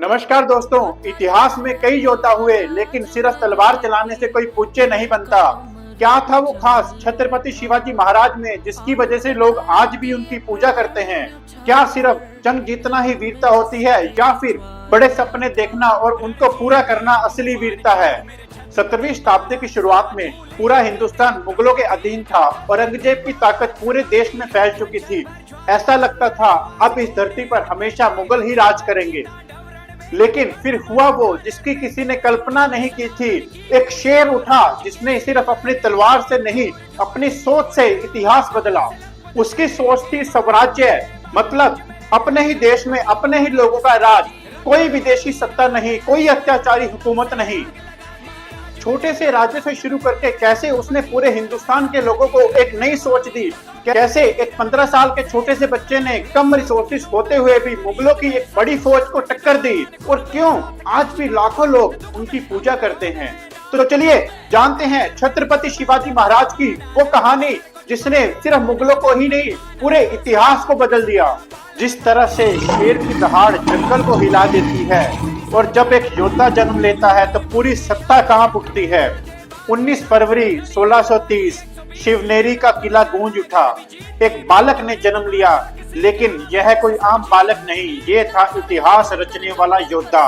नमस्कार दोस्तों। इतिहास में कई योद्धा हुए, लेकिन सिर्फ तलवार चलाने से कोई पूज्य नहीं बनता। क्या था वो खास छत्रपति शिवाजी महाराज में, जिसकी वजह से लोग आज भी उनकी पूजा करते हैं? क्या सिर्फ जंग जीतना ही वीरता होती है, या फिर बड़े सपने देखना और उनको पूरा करना असली वीरता है? 17वीं शताब्दी की शुरुआत में पूरा हिंदुस्तान मुगलों के अधीन था। औरंगजेब की ताकत पूरे देश में फैल चुकी थी। ऐसा लगता था अब इस धरती पर हमेशा मुगल ही राज करेंगे। लेकिन फिर हुआ वो जिसकी किसी ने कल्पना नहीं की थी। एक शेर उठा जिसने सिर्फ अपनी तलवार से नहीं, अपनी सोच से इतिहास बदला। उसकी सोच थी स्वराज्य, मतलब अपने ही देश में अपने ही लोगों का राज, कोई विदेशी सत्ता नहीं, कोई अत्याचारी हुकूमत नहीं। छोटे से राज्य से शुरू करके कैसे उसने पूरे हिंदुस्तान के लोगों को एक नई सोच दी। कैसे एक 15 साल के छोटे से बच्चे ने कम रिसोर्सेज होते हुए भी मुगलों की एक बड़ी फौज को टक्कर दी, और क्यों आज भी लाखों लोग उनकी पूजा करते हैं। तो चलिए जानते हैं छत्रपति शिवाजी महाराज की वो कहानी जिसने सिर्फ मुगलों को ही नहीं, पूरे इतिहास को बदल दिया। जिस तरह से शेर की दहाड़ जंगल को हिला देती है, और जब एक योद्धा जन्म लेता है तो पूरी सत्ता कांप उठती है। 19 फरवरी 1630 शिवनेरी का किला गूंज उठा। एक बालक ने जन्म लिया, लेकिन यह कोई आम बालक नहीं, ये था इतिहास रचने वाला योद्धा।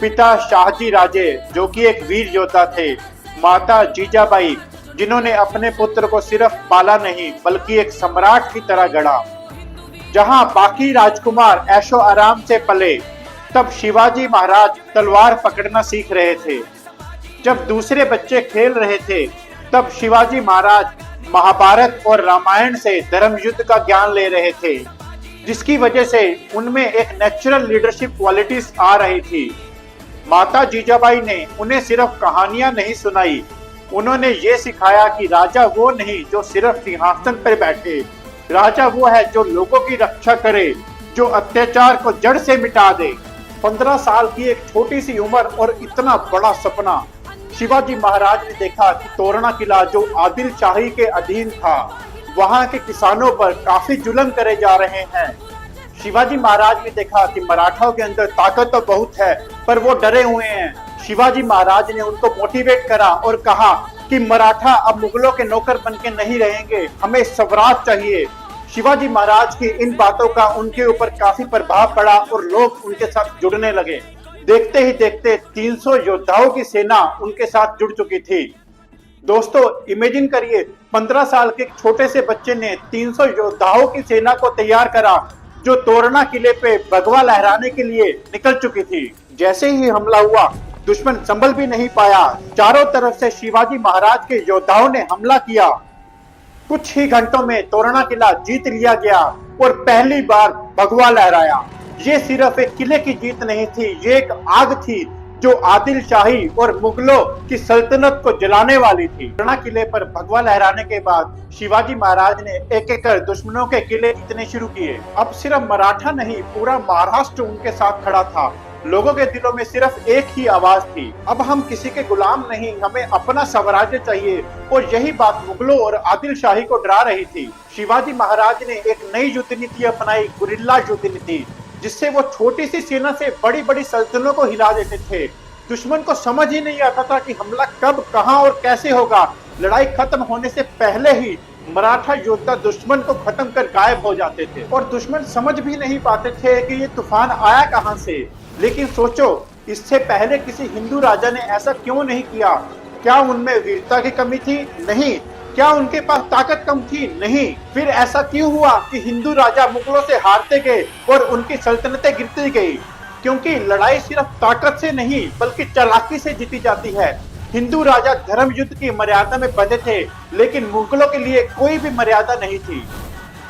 पिता शाहजी राजे, जो कि एक वीर योद्धा थे। माता जीजाबाई, जिन्होंने अपने पुत्र को सिर्फ पाला नहीं बल्कि एक सम्राट की तरह गढ़ा। जहां बाकी राजकुमार ऐशो आराम से पले, तब शिवाजी महाराज तलवार पकड़ना सीख रहे थे। जब दूसरे बच्चे खेल रहे थे, तब शिवाजी महाराज महाभारत और रामायण से धर्म युद्ध का ज्ञान ले रहे थे, जिसकी वजह से उनमें एक नेचुरल लीडरशिप क्वालिटीज आ रही थी। माता जीजाबाई ने उन्हें सिर्फ कहानियां नहीं सुनाई, उन्होंने ये सिखाया कि राजा वो नहीं जो सिर्फ सिंहासन पर बैठे, राजा वो है जो लोगों की रक्षा करे, जो अत्याचार को जड़ से मिटा दे। 15 साल की एक छोटी सी उम्र और इतना बड़ा सपना। शिवाजी महाराज ने देखा कि तोरणा किला, जो आदिल शाही के अधीन था, वहां के किसानों पर काफी जुल्म करे जा रहे हैं। शिवाजी महाराज ने देखा कि मराठाओं के अंदर ताकत तो बहुत है, पर वो डरे हुए हैं। शिवाजी महाराज ने उनको मोटिवेट करा और कहा कि मराठा अब मुगलों के नौकर बनके नहीं रहेंगे, हमें स्वराज चाहिए। शिवाजी महाराज की इन बातों का उनके ऊपर काफी प्रभाव पड़ा और लोग उनके साथ जुड़ने लगे। देखते ही देखते 300 योद्धाओं की सेना उनके साथ जुड़ चुकी थी। दोस्तों इमेजिन करिए, 15 साल के छोटे से बच्चे ने 300 योद्धाओं की सेना को तैयार करा, जो तोरणा किले पे भगवा लहराने के लिए निकल चुकी थी। जैसे ही हमला हुआ, दुश्मन संभल भी नहीं पाया। चारों तरफ से शिवाजी महाराज के योद्धाओं ने हमला किया। कुछ ही घंटों में तोरणा किला जीत लिया गया और पहली बार भगवा लहराया। ये सिर्फ एक किले की जीत नहीं थी, ये एक आग थी जो आदिल शाही और मुगलों की सल्तनत को जलाने वाली थी। तोरणा किले पर भगवा लहराने के बाद शिवाजी महाराज ने एक एक कर दुश्मनों के किले जीतने शुरू किए। अब सिर्फ मराठा नहीं, पूरा महाराष्ट्र उनके साथ खड़ा था। लोगों के दिलों में सिर्फ एक ही आवाज थी, अब हम किसी के गुलाम नहीं, हमें अपना स्वराज्य चाहिए। और यही बात मुगलों और आदिल शाही को डरा रही थी। शिवाजी महाराज ने एक नई युद्ध नीति अपनाई, गुरिल्ला युद्ध नीति, जिससे वो छोटी सी सेना से बड़ी बड़ी सल्तनतों को हिला देते थे। दुश्मन को समझ ही नहीं आता था कि हमला कब, कहां और कैसे होगा। लड़ाई खत्म होने से पहले ही मराठा योद्धा दुश्मन को खत्म कर गायब हो जाते थे, और दुश्मन समझ भी नहीं पाते थे कि ये तूफान आया कहां से। लेकिन सोचो, इससे पहले किसी हिंदू राजा ने ऐसा क्यों नहीं किया? क्या उनमें वीरता की कमी थी? नहीं। क्या उनके पास ताकत कम थी? नहीं। फिर ऐसा क्यों हुआ कि हिंदू राजा मुगलों से हारते गए और उनकी सल्तनतें गिरती गई? क्योंकि लड़ाई सिर्फ ताकत से नहीं बल्कि चालाकी से जीती जाती है। हिंदू राजा धर्म युद्ध की मर्यादा में बंधे थे, लेकिन मुगलों के लिए कोई भी मर्यादा नहीं थी।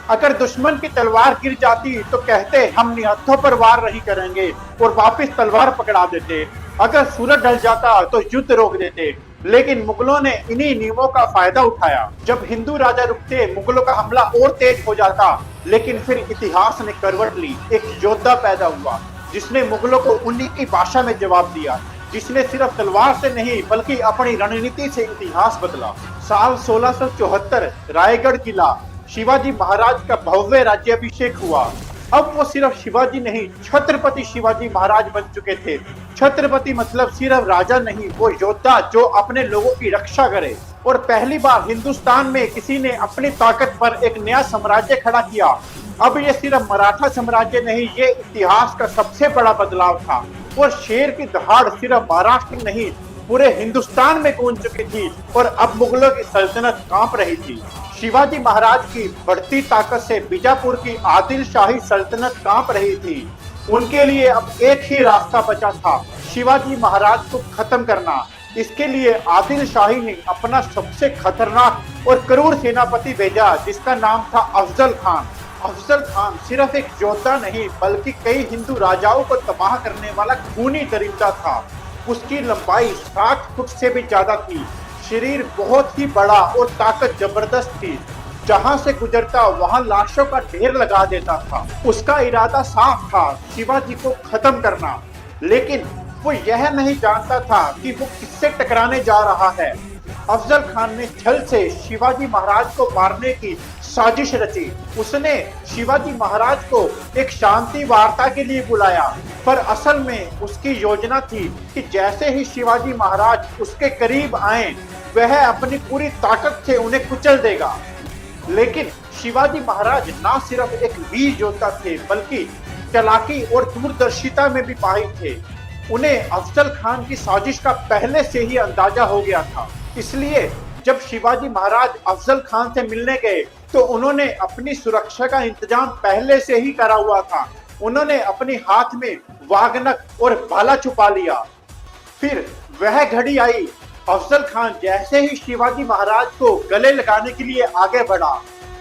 अगर दुश्मन की तलवार गिर जाती तो कहते हम निहत्थों पर वार नहीं करेंगे, और वापस तलवार पकड़ा देते। अगर सूरज ढल जाता तो युद्ध रोक देते। लेकिन मुगलों ने इन्हीं नियमों का फायदा उठाया। जब हिंदू राजा रुकते, मुगलों का हमला और तेज हो जाता। लेकिन फिर इतिहास ने करवट ली। एक योद्धा पैदा हुआ जिसने मुगलों को उन्हीं की भाषा में जवाब दिया, जिसने सिर्फ तलवार से नहीं बल्कि अपनी रणनीति से इतिहास बदला। साल 1674 रायगढ़ किला, शिवाजी महाराज का भव्य राज्याभिषेक हुआ। अब वो सिर्फ शिवाजी नहीं, छत्रपति शिवाजी महाराज बन चुके थे। छत्रपति मतलब सिर्फ राजा नहीं, वो योद्धा जो अपने लोगों की रक्षा करे। और पहली बार हिंदुस्तान में किसी ने अपनी ताकत पर एक नया साम्राज्य खड़ा किया। अब ये सिर्फ मराठा साम्राज्य नहीं, ये इतिहास का सबसे बड़ा बदलाव था। और शेर की दहाड़ सिर्फ महाराष्ट्र नहीं, पूरे हिंदुस्तान में गूंज चुकी थी और अब मुगलों की सल्तनत कांप रही थी। शिवाजी महाराज की बढ़ती ताकत से बीजापुर की आदिल शाही सल्तनत कांप रही थी। उनके लिए अब एक ही रास्ता बचा था, शिवाजी महाराज को खत्म करना। इसके लिए आदिल शाही ने अपना सबसे खतरनाक और क्रूर सेनापति भेजा, जिसका नाम था अफजल खान। अफजल खान सिर्फ एक योद्धा नहीं, बल्कि कई हिंदू राजाओं को तबाह करने वाला खूनी दरिंदा था। उसकी लंबाई 60 फुट से भी ज्यादा थी, शरीर बहुत ही बड़ा और ताकत जबरदस्त थी। जहां से गुजरता वहां लाशों का ढेर लगा देता था। उसका इरादा साफ था, शिवाजी को खत्म करना। लेकिन वो यह नहीं जानता था कि वो किससे टकराने जा रहा है। अफजल खान ने छल से शिवाजी महाराज को मारने की साजिश रची। उसने शिवाजी महाराज को एक शांति वार्ता के लिए बुलाया, पर असल में उसकी योजना थी कि जैसे ही शिवाजी महाराज उसके करीब आए, वह अपनी पूरी ताकत से उन्हें कुचल देगा। लेकिन शिवाजी महाराज ना सिर्फ एक वीर योद्धा थे, बल्कि चालाकी और दूरदर्शिता में भी माहिर थे। उन्हें अफजल खान की साजिश का पहले से ही अंदाजा हो गया था। इसलिए जब शिवाजी महाराज अफजल खान से मिलने गए तो उन्होंने अपनी सुरक्षा का इंतजाम पहले से ही करा हुआ था। उन्होंने अपने हाथ में वागनक और भाला छुपा लिया। फिर वह घड़ी आई, अफजल खान जैसे ही शिवाजी महाराज को गले लगाने के लिए आगे बढ़ा,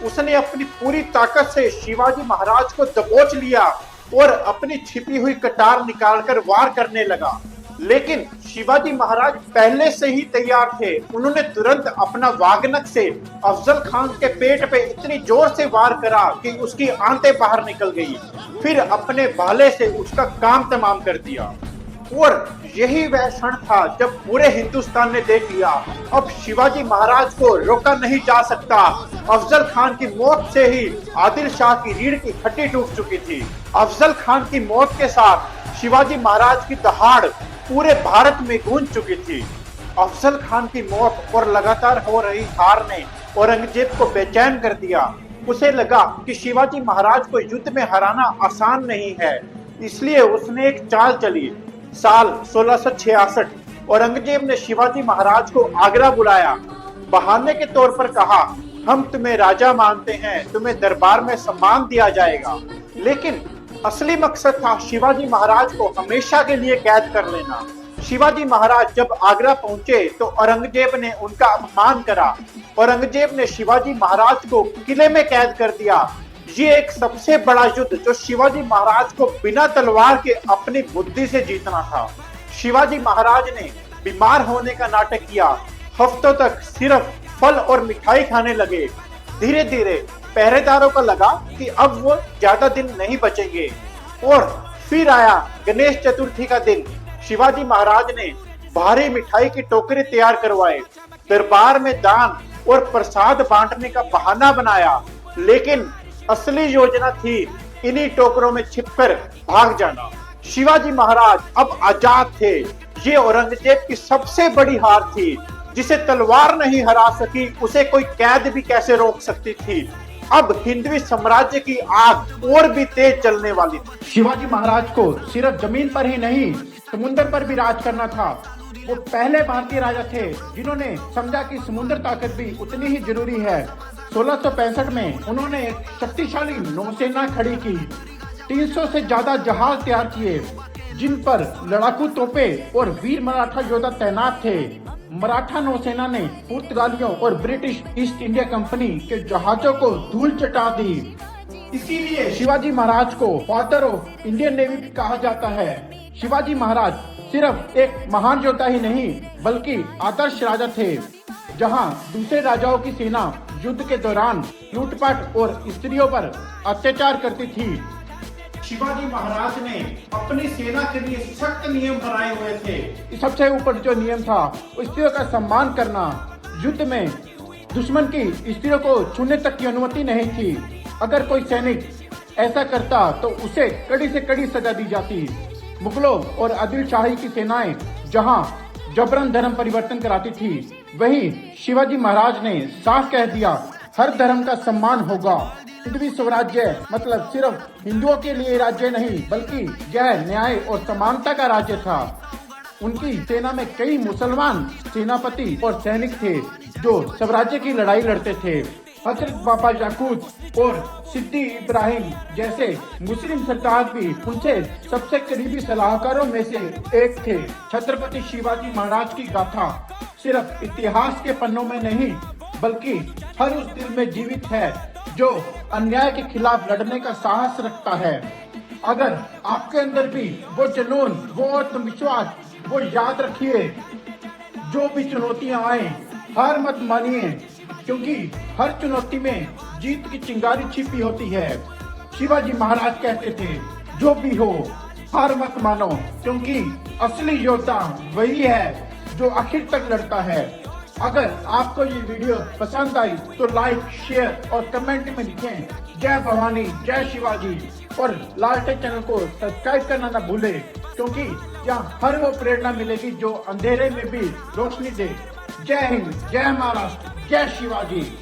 उसने अपनी पूरी ताकत से शिवाजी महाराज को दबोच लिया और अपनी छिपी हुई कटार निकालकर वार करने लगा। लेकिन शिवाजी महाराज पहले से ही तैयार थे। उन्होंने तुरंत अपना वागनक से अफजल खान के पेट पे इतनी जोर से वार करा कि उसकी आंतें बाहर निकल गई। फिर अपने भाले से उसका काम तमाम कर दिया। और यही वह क्षण था जब पूरे हिंदुस्तान ने देख लिया, अब शिवाजी महाराज को रोका नहीं जा सकता। अफजल खान की मौत से ही आदिल शाह की रीढ़ की हड्डी टूट चुकी थी। अफजल खान की मौत के साथ शिवाजी महाराज की दहाड़ पूरे भारत में गूंज चुकी थी। अफजल खान की मौत और लगातार हो रही हार ने औरंगजेब को बेचैन कर दिया। उसे लगा कि शिवाजी महाराज को युद्ध में हराना आसान नहीं है, इसलिए उसने एक चाल चली। साल 1666 औरंगजेब ने शिवाजी महाराज को आगरा बुलाया। बहाने के तौर पर कहा, हम तुम्हें राजा मानते हैं, तुम्हें दरबार में सम्मान दिया जाएगा। लेकिन असली मकसद था शिवाजी महाराज को हमेशा के लिए कैद कर लेना। शिवाजी महाराज जब आगरा पहुंचे तो औरंगजेब ने उनका अपमान करा। औरंगजेब ने शिवाजी महाराज को किले में कैद कर दिया। ये एक सबसे बड़ा युद्ध जो शिवाजी महाराज को बिना तलवार के अपनी बुद्धि से जीतना था। शिवाजी महाराज ने बीमार होने का नाटक किया। हफ्तों तक सिर्फ फल और मिठाई खाने लगे। धीरे धीरे पहरेदारों को लगा कि अब वो ज्यादा दिन नहीं बचेंगे। और फिर आया गणेश चतुर्थी का दिन। शिवाजी महाराज ने भारी मिठाई की टोकरी तैयार करवाए, दरबार में दान और प्रसाद बांटने का बहाना बनाया। लेकिन असली योजना थी इन्हीं टोकरों में छिपकर भाग जाना। शिवाजी महाराज अब आजाद थे। ये औरंगजेब की सबसे बड़ी हार थी। जिसे तलवार नहीं हरा सकी, उसे कोई कैद भी कैसे रोक सकती थी। अब हिंदवी साम्राज्य की आग और भी तेज चलने वाली थी। शिवाजी महाराज को सिर्फ जमीन पर ही नहीं, समुद्र पर भी राज करना था। वो पहले भारतीय राजा थे जिन्होंने समझा कि समुद्र ताकत भी उतनी ही जरूरी है। 1665 में उन्होंने एक शक्तिशाली नौसेना खड़ी की। 300 से ज्यादा जहाज तैयार किए, जिन पर लड़ाकू तोपें और वीर मराठा योद्धा तैनात थे। मराठा नौसेना ने पुर्तगालियों और ब्रिटिश ईस्ट इंडिया कंपनी के जहाजों को धूल चटा दी। इसीलिए शिवाजी महाराज को फादर ऑफ इंडियन नेवी भी कहा जाता है। शिवाजी महाराज सिर्फ एक महान योद्धा ही नहीं, बल्कि आदर्श राजा थे। जहां दूसरे राजाओं की सेना युद्ध के दौरान लूटपाट और स्त्रियों पर अत्याचार करती थी, शिवाजी महाराज ने अपनी सेना के लिए सख्त नियम बनाए हुए थे। सबसे ऊपर जो नियम था वो स्त्रियों का सम्मान करना। युद्ध में दुश्मन की स्त्रियों को छूने तक की अनुमति नहीं थी। अगर कोई सैनिक ऐसा करता तो उसे कड़ी से कड़ी सजा दी जाती। मुगलों और आदिल शाही की सेनाएं जहां जबरन धर्म परिवर्तन कराती थी, वहीं शिवाजी महाराज ने साफ कह दिया हर धर्म का सम्मान होगा। हिंदवी स्वराज्य मतलब सिर्फ हिंदुओं के लिए राज्य नहीं, बल्कि यह न्याय और समानता का राज्य था। उनकी सेना में कई मुसलमान सेनापति और सैनिक थे जो स्वराज्य की लड़ाई लड़ते थे। हजरत बाबा याकूब और सिद्दी इब्राहिम जैसे मुस्लिम सरदार भी उनसे सबसे करीबी सलाहकारों में से एक थे। छत्रपति शिवाजी महाराज की गाथा सिर्फ इतिहास के पन्नों में नहीं, बल्कि हर उस दिल में जीवित है जो अन्याय के खिलाफ लड़ने का साहस रखता है। अगर आपके अंदर भी वो जुनून, वो आत्मविश्वास, वो याद रखिए, जो भी चुनौतियां आए हार मत मानिए, क्योंकि हर चुनौती में जीत की चिंगारी छिपी होती है। शिवाजी महाराज कहते थे जो भी हो हार मत मानो, क्योंकि असली योद्धा वही है जो आखिर तक लड़ता है। अगर आपको ये वीडियो पसंद आई तो लाइक, शेयर और कमेंट में लिखें जय भवानी, जय शिवाजी, और लालटेन चैनल को सब्सक्राइब करना ना भूले, क्योंकि यहाँ हर वो प्रेरणा मिलेगी जो अंधेरे में भी रोशनी दे। जय हिंद, जय महाराष्ट्र, जय शिवाजी।